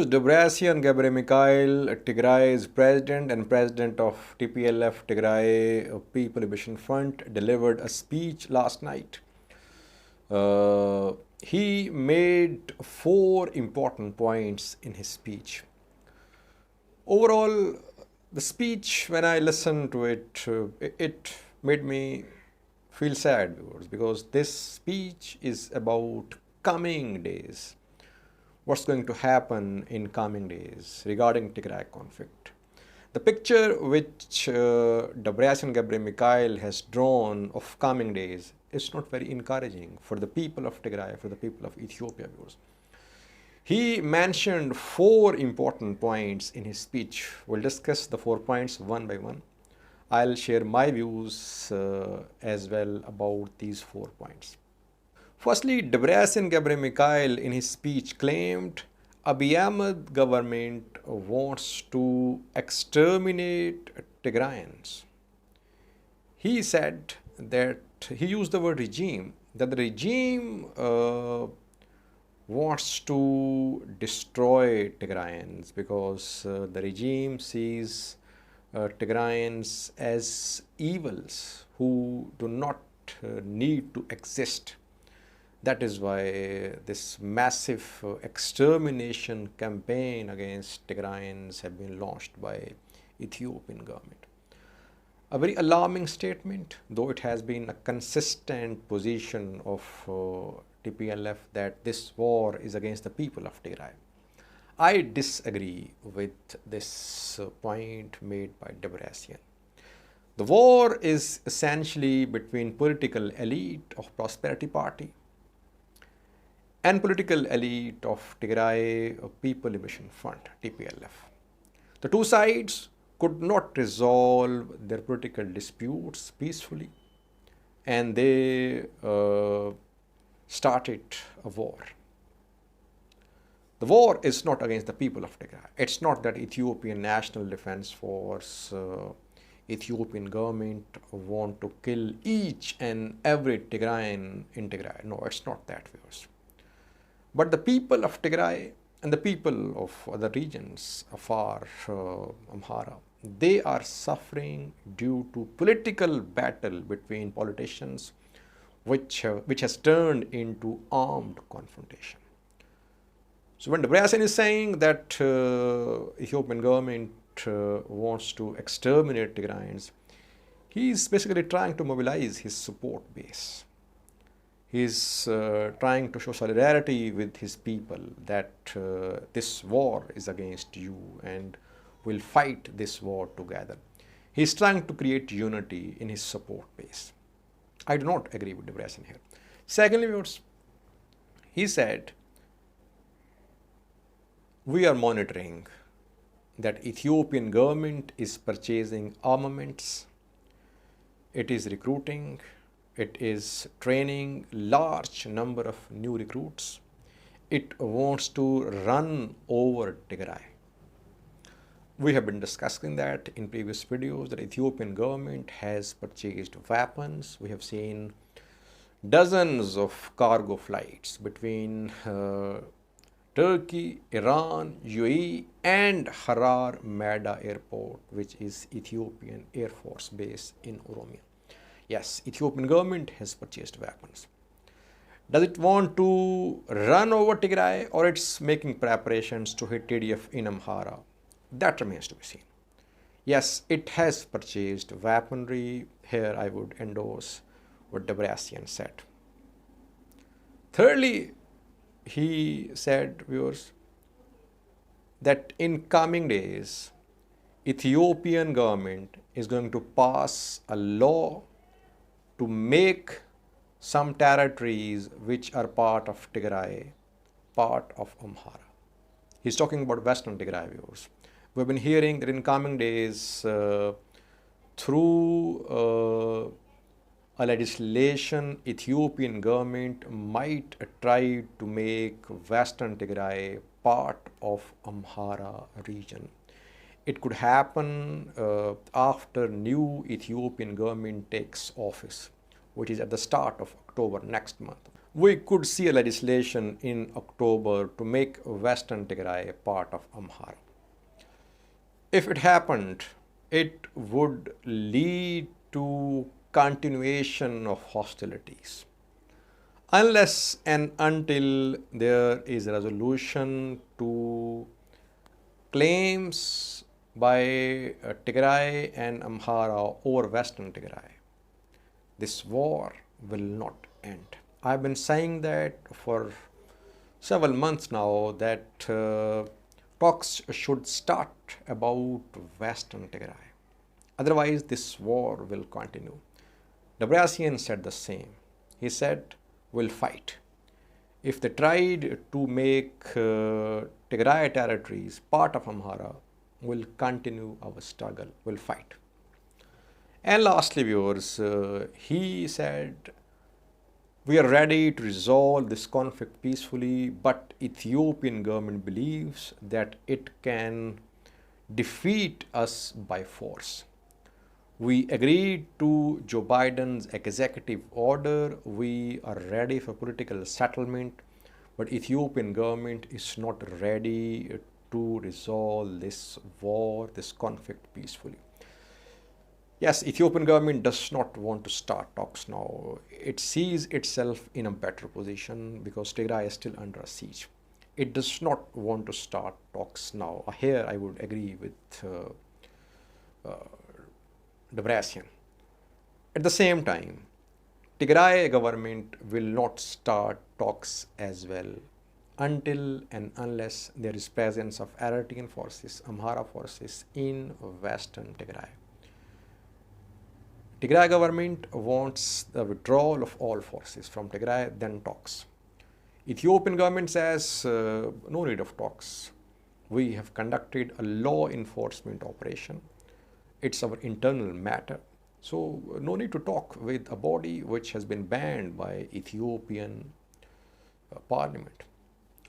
Viewers, Debretsion Tigray's president and president of TPLF Tigray People Liberation Front delivered a speech last night. He made 4 important points in his speech. Overall, the speech, when I listened to it, it made me feel sad, viewers, because this speech is about coming days. What's going to happen in coming days regarding Tigray conflict. The picture which Debretsion has drawn of coming days is not very encouraging for the people of Tigray, for the people of Ethiopia, viewers. He mentioned 4 important points in his speech. We'll discuss the 4 points one by one. I'll share my views as well about these 4 points. Firstly, Debretsion in his speech claimed Abiy Ahmed government wants to exterminate Tigrayans. He said that, he used the word regime, that the regime wants to destroy Tigrayans because the regime sees Tigrayans as evils who do not need to exist. That is why this massive extermination campaign against Tigrayans have been launched by Ethiopian government. A very alarming statement, though it has been a consistent position of TPLF that this war is against the people of Tigray. I disagree with this point made by Debretsion. The war is essentially between political elite of Prosperity Party and political elite of Tigray People Liberation Front, TPLF. The two sides could not resolve their political disputes peacefully, and they started a war. The war is not against the people of Tigray. It's not that Ethiopian National Defense Force, Ethiopian government want to kill each and every Tigrayan in Tigray. No, it's not that, viewers. But the people of Tigray and the people of other regions, Afar, Amhara, they are suffering due to political battle between politicians which has turned into armed confrontation. So when Debretsion is saying that Ethiopian government wants to exterminate Tigrayans, he is basically trying to mobilize his support base. He is trying to show solidarity with his people that this war is against you and we'll fight this war together. He is trying to create unity in his support base. I do not agree with Debretsion here. Secondly, he said, we are monitoring that Ethiopian government is purchasing armaments, it is recruiting, it is training large number of new recruits. It wants to run over Tigray. We have been discussing that in previous videos, that Ethiopian government has purchased weapons. We have seen dozens of cargo flights between Turkey, Iran, UAE and Harar Meda Airport, which is Ethiopian Air Force base in Oromia. Yes, Ethiopian government has purchased weapons. Does it want to run over Tigray, or it's making preparations to hit TDF in Amhara? That remains to be seen. Yes, it has purchased weaponry. Here I would endorse what Debretsion said. Thirdly, he said, viewers, that in coming days, Ethiopian government is going to pass a law to make some territories which are part of Tigray, part of Amhara. He's talking about Western Tigray, viewers. We've been hearing that in coming days, through a legislation, Ethiopian government might try to make Western Tigray part of Amhara region. It could happen after new Ethiopian government takes office, which is at the start of October next month. We could see a legislation in October to make Western Tigray a part of Amhara. If it happened, it would lead to continuation of hostilities. Unless and until there is a resolution to claims by Tigray and Amhara over Western Tigray, this war will not end. I've been saying that for several months now that talks should start about Western Tigray. Otherwise, this war will continue. Debretsion said the same. He said, we'll fight. If they tried to make Tigray territories part of Amhara, we'll continue our struggle, we'll fight. And lastly, viewers, he said, we are ready to resolve this conflict peacefully, but Ethiopian government believes that it can defeat us by force. We agreed to Joe Biden's executive order. We are ready for political settlement, but Ethiopian government is not ready to resolve this war, this conflict peacefully. Yes, Ethiopian government does not want to start talks now. It sees itself in a better position because Tigray is still under a siege. It does not want to start talks now. Here I would agree with Debretsion. At the same time, Tigray government will not start talks as well until and unless there is presence of Eritrean forces, Amhara forces in Western Tigray. Tigray government wants the withdrawal of all forces from Tigray, then talks. Ethiopian government says no need of talks. We have conducted a law enforcement operation. It's our internal matter. So no need to talk with a body which has been banned by Ethiopian parliament.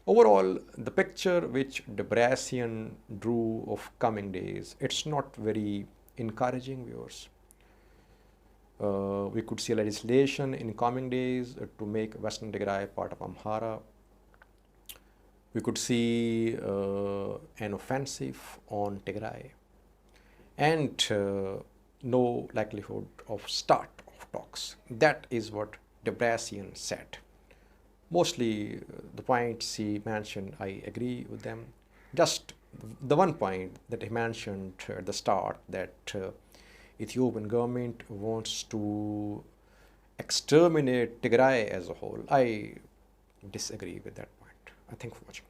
Overall, the picture which Debretsion drew of coming days, it's not very encouraging, viewers. We could see legislation in coming days to make Western Tigray part of Amhara. We could see an offensive on Tigray and no likelihood of start of talks. That is what Debretsion said. Mostly the points he mentioned, I agree with them. Just the one point that he mentioned at the start, that Ethiopian government wants to exterminate Tigray as a whole. I disagree with that point. Thank you for watching.